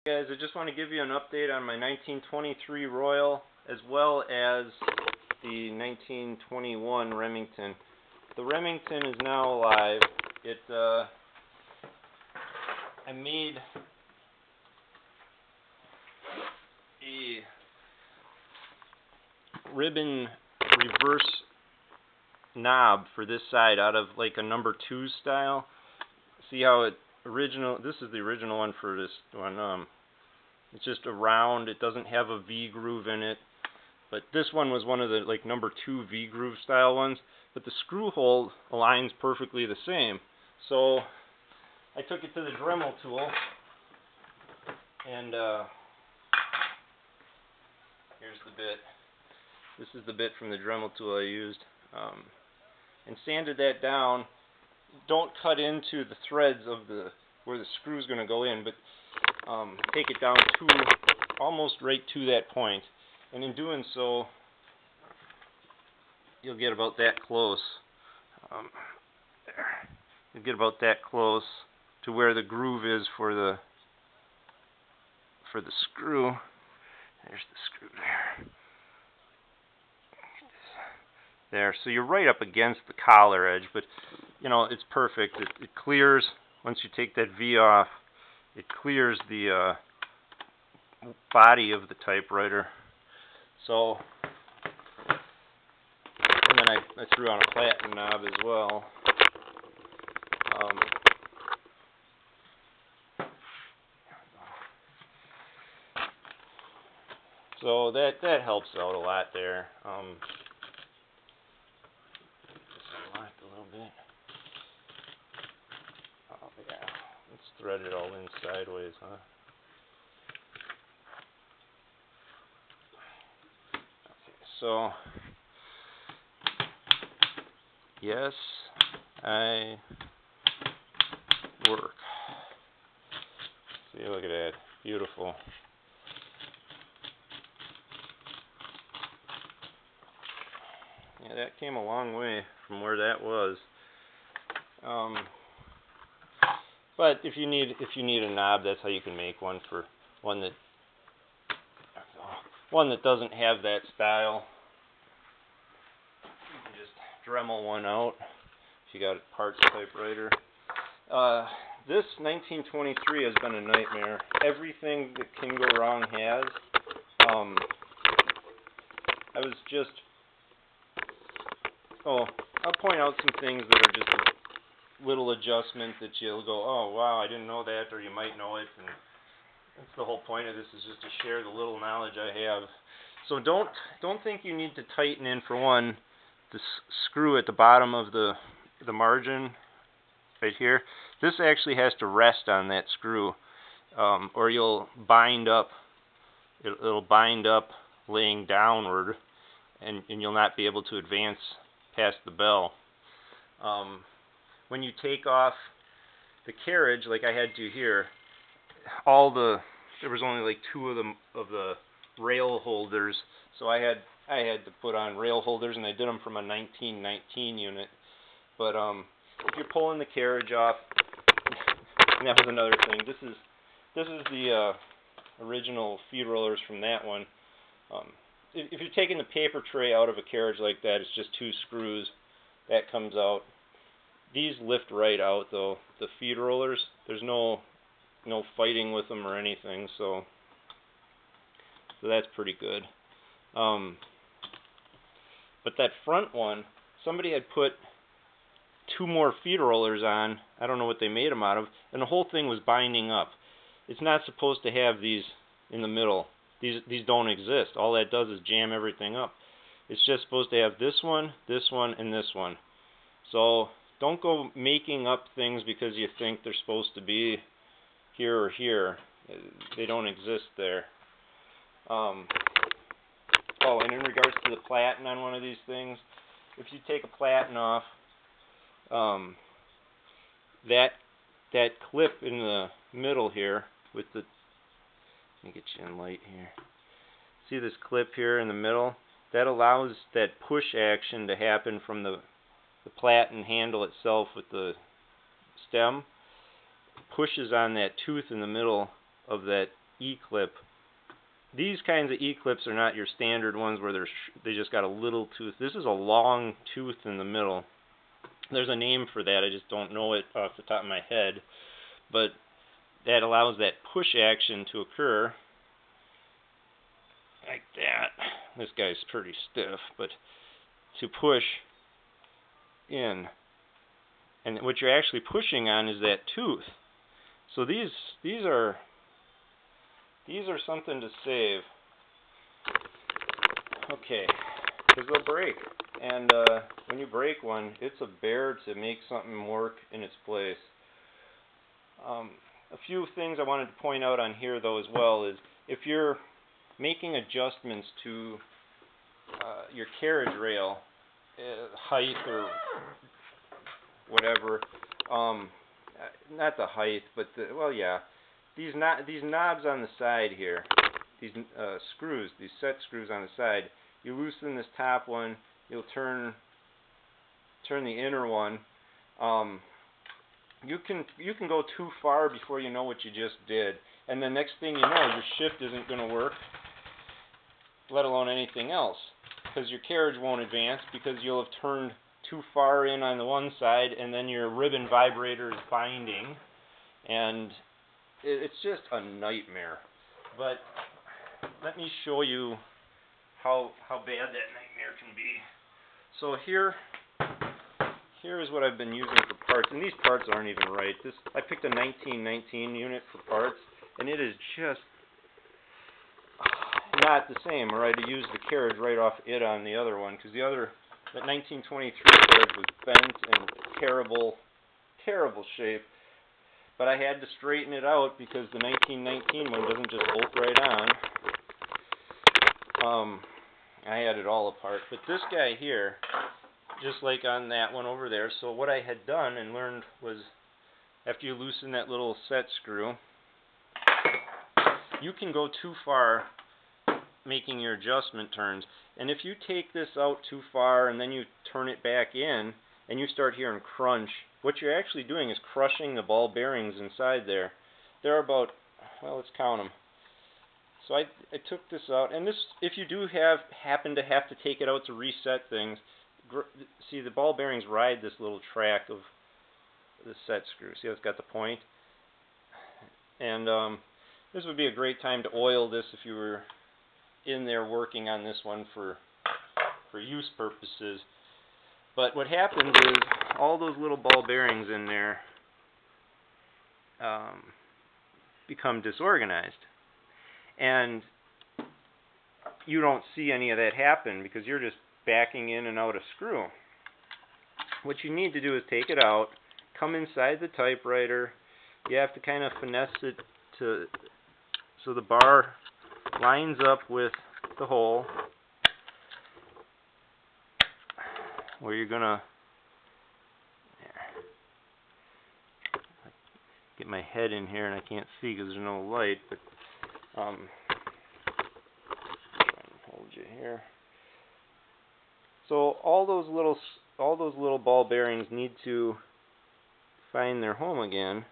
Guys, I just want to give you an update on my 1923 Royal as well as the 1921 Remington. The Remington is now alive. I made a ribbon reverse knob for this side out of like a number 2 style. See how this is the original one for this one. It's just a round, it doesn't have a V groove in it. But this one was one of the like number 2 V groove style ones. But the screw hole aligns perfectly the same. So I took it to the Dremel tool and here's the bit. This is the bit from the Dremel tool I used. And sanded that down. Don't cut into the threads of where the screw is going to go in, but take it down to almost right to that point. And in doing so, you'll get about that close. There. You'll get about that close to where the groove is for the screw. There's the screw there. There, so you're right up against the collar edge, but you know it's perfect. It clears once you take that V off. It clears the body of the typewriter. So, and then I threw on a platen knob as well. So that helps out a lot there. A little bit. Oh yeah, let's thread it all in sideways, huh? Okay, so yes, I work. See, look at that, beautiful. Yeah, that came a long way from where that was. But if you need a knob, that's how you can make one for one that doesn't have that style. You can just Dremel one out if you got a parts typewriter. This 1923 has been a nightmare. Everything that can go wrong has. I'll point out some things that are just a little adjustment that you'll go, oh wow, I didn't know that, or you might know it, and that's the whole point of this, is just to share the little knowledge I have. So don't think you need to tighten in, for one, the screw at the bottom of the margin right here. This actually has to rest on that screw, or you'll bind up. It'll bind up laying downward, and you'll not be able to advance past the bell. When you take off the carriage, like I had to here, there was only like 2 of the rail holders, so I had to put on rail holders, and I did them from a 1919 unit. But if you're pulling the carriage off, and that was another thing. This is the original feed rollers from that one. If you're taking the paper tray out of a carriage like that, it's just 2 screws. That comes out. These lift right out, though. The feed rollers, there's no fighting with them or anything, so that's pretty good. But that front one, somebody had put 2 more feed rollers on. I don't know what they made them out of, and the whole thing was binding up. It's not supposed to have these in the middle. These don't exist. All that does is jam everything up. It's just supposed to have this one, and this one. So don't go making up things because you think they're supposed to be here or here. They don't exist there. And in regards to the platen on one of these things, if you take a platen off, that clip in the middle here with the, let me get you in light here. See this clip here in the middle? That allows that push action to happen from the platen handle itself with the stem. Pushes on that tooth in the middle of that E-clip. These kinds of E-clips are not your standard ones where they just got a little tooth. This is a long tooth in the middle. There's a name for that, I just don't know it off the top of my head. But that allows that push action to occur like that. This guy's pretty stiff, but to push in. And what you're actually pushing on is that tooth. So these are something to save. Okay, because they'll break. And when you break one, it's a bear to make something work in its place. A few things I wanted to point out on here, though, as well, is if you're making adjustments to your carriage rail, height or whatever, not the height, but these knobs on the side here, these screws, these set screws on the side, you loosen this top one, you'll turn the inner one. You can go too far before you know what you just did, and the next thing you know, your shift isn't going to work, let alone anything else, because your carriage won't advance because you'll have turned too far in on the one side, and then your ribbon vibrator is binding, and it's just a nightmare. But let me show you how bad that nightmare can be. So here is what I've been using for parts, and these parts aren't even right. I picked a 1919 unit for parts, and it is just not the same. Or I'd use the carriage right off it on the other one, because that 1923 carriage was bent and terrible shape. But I had to straighten it out because the 1919 one doesn't just bolt right on. I had it all apart. But this guy here, just like on that one over there, so what I had done and learned was, after you loosen that little set screw, you can go too far making your adjustment turns. And if you take this out too far and then you turn it back in and you start hearing crunch, what you're actually doing is crushing the ball bearings inside there. They're about, well, let's count them. So I took this out, and this, if you do happen to have to take it out to reset things, see the ball bearings ride this little track of the set screw. See how it's got the point? And this would be a great time to oil this if you were in there working on this one for use purposes. But what happens is all those little ball bearings in there become disorganized. And you don't see any of that happen because you're just backing in and out a screw. What you need to do is take it out, come inside the typewriter. You have to kind of finesse it so the bar lines up with the hole where you're gonna get my head in here, and I can't see because there's no light, but try and hold you here. So all those little ball bearings need to find their home again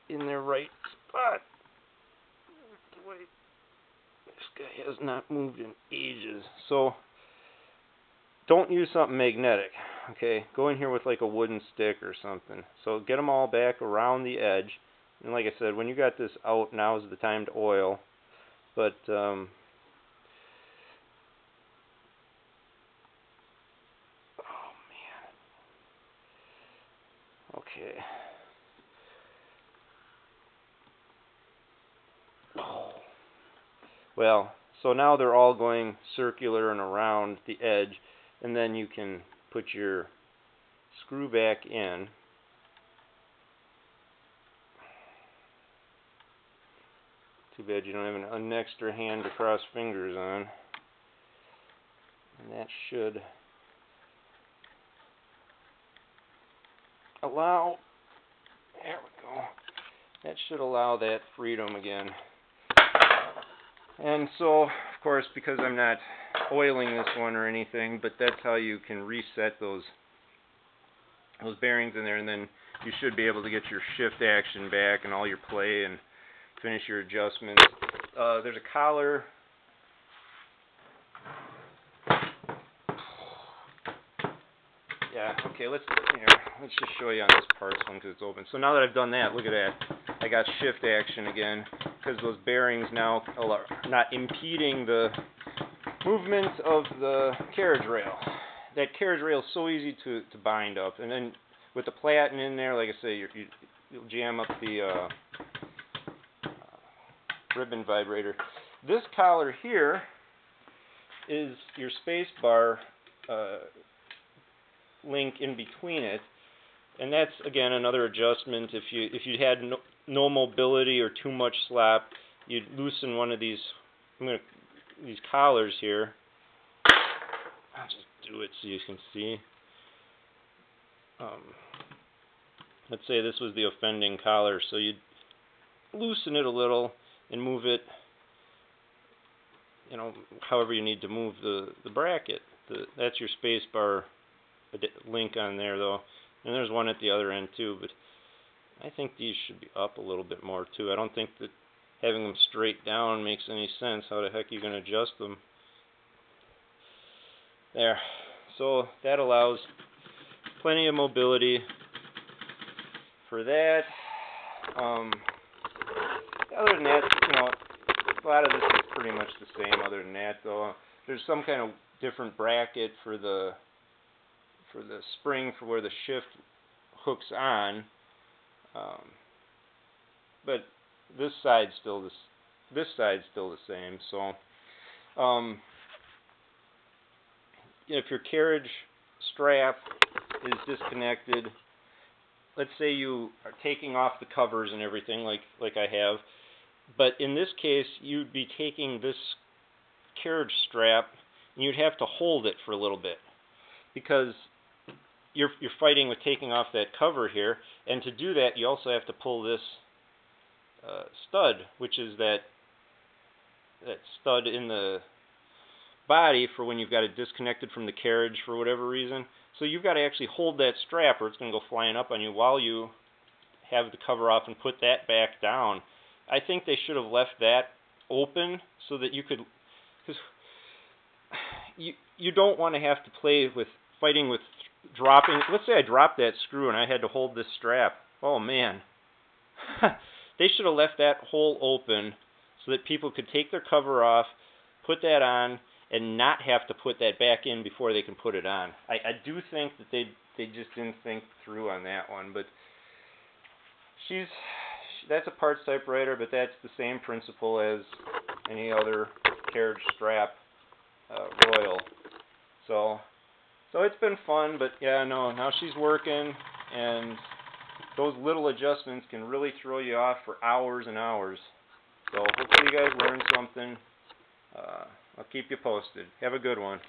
in their right spot. Wait, this guy has not moved in ages. So don't use something magnetic. Okay, go in here with like a wooden stick or something. So get them all back around the edge. And like I said, when you got this out, now is the time to oil. But oh man. Okay. Well, so now they're all going circular and around the edge, and then you can put your screw back in. Too bad you don't have an extra hand to cross fingers on. And that should allow, there we go, that should allow that freedom again. And so, of course, because I'm not oiling this one or anything, but that's how you can reset those those bearings in there, and then you should be able to get your shift action back and all your play and finish your adjustments. There's a collar. Yeah, okay, let's just show you on this parts one because it's open. So now that I've done that, look at that. I got shift action again because those bearings now are not impeding the movement of the carriage rail. That carriage rail is so easy to bind up, and then with the platen in there, like I say, you'll jam up the ribbon vibrator. This collar here is your space bar link in between it, and that's again another adjustment. If you had no mobility or too much slap, you'd loosen one of these these collars here. I'll just do it so you can see. Let's say this was the offending collar, so you'd loosen it a little and move it, however you need to move the bracket. That's your space bar link on there though, and there's one at the other end too, but I think these should be up a little bit more too. I don't think that having them straight down makes any sense. How the heck are you going to adjust them? There. So that allows plenty of mobility for that. Other than that, a lot of this is pretty much the same. Other than that, though, there's some kind of different bracket for the spring for where the shift hooks on, but this side's still the same. So, if your carriage strap is disconnected, let's say you are taking off the covers and everything, like I have, but in this case, you'd be taking this carriage strap and you'd have to hold it for a little bit because you're fighting with taking off that cover here, and to do that you also have to pull this stud, which is that stud in the body for when you've got it disconnected from the carriage for whatever reason. So you've got to actually hold that strap or it's going to go flying up on you while you have the cover off and put that back down. I think they should have left that open so that you could, because you don't want to have to play with fighting with dropping. Let's say I dropped that screw and I had to hold this strap. Oh man. They should have left that hole open so that people could take their cover off, put that on, and not have to put that back in before they can put it on. I do think that they just didn't think through on that one, but that's a parts typewriter, but that's the same principle as any other carriage strap royal. So it's been fun, but yeah, no, now she's working, and those little adjustments can really throw you off for hours and hours. So hopefully you guys learned something. I'll keep you posted. Have a good one.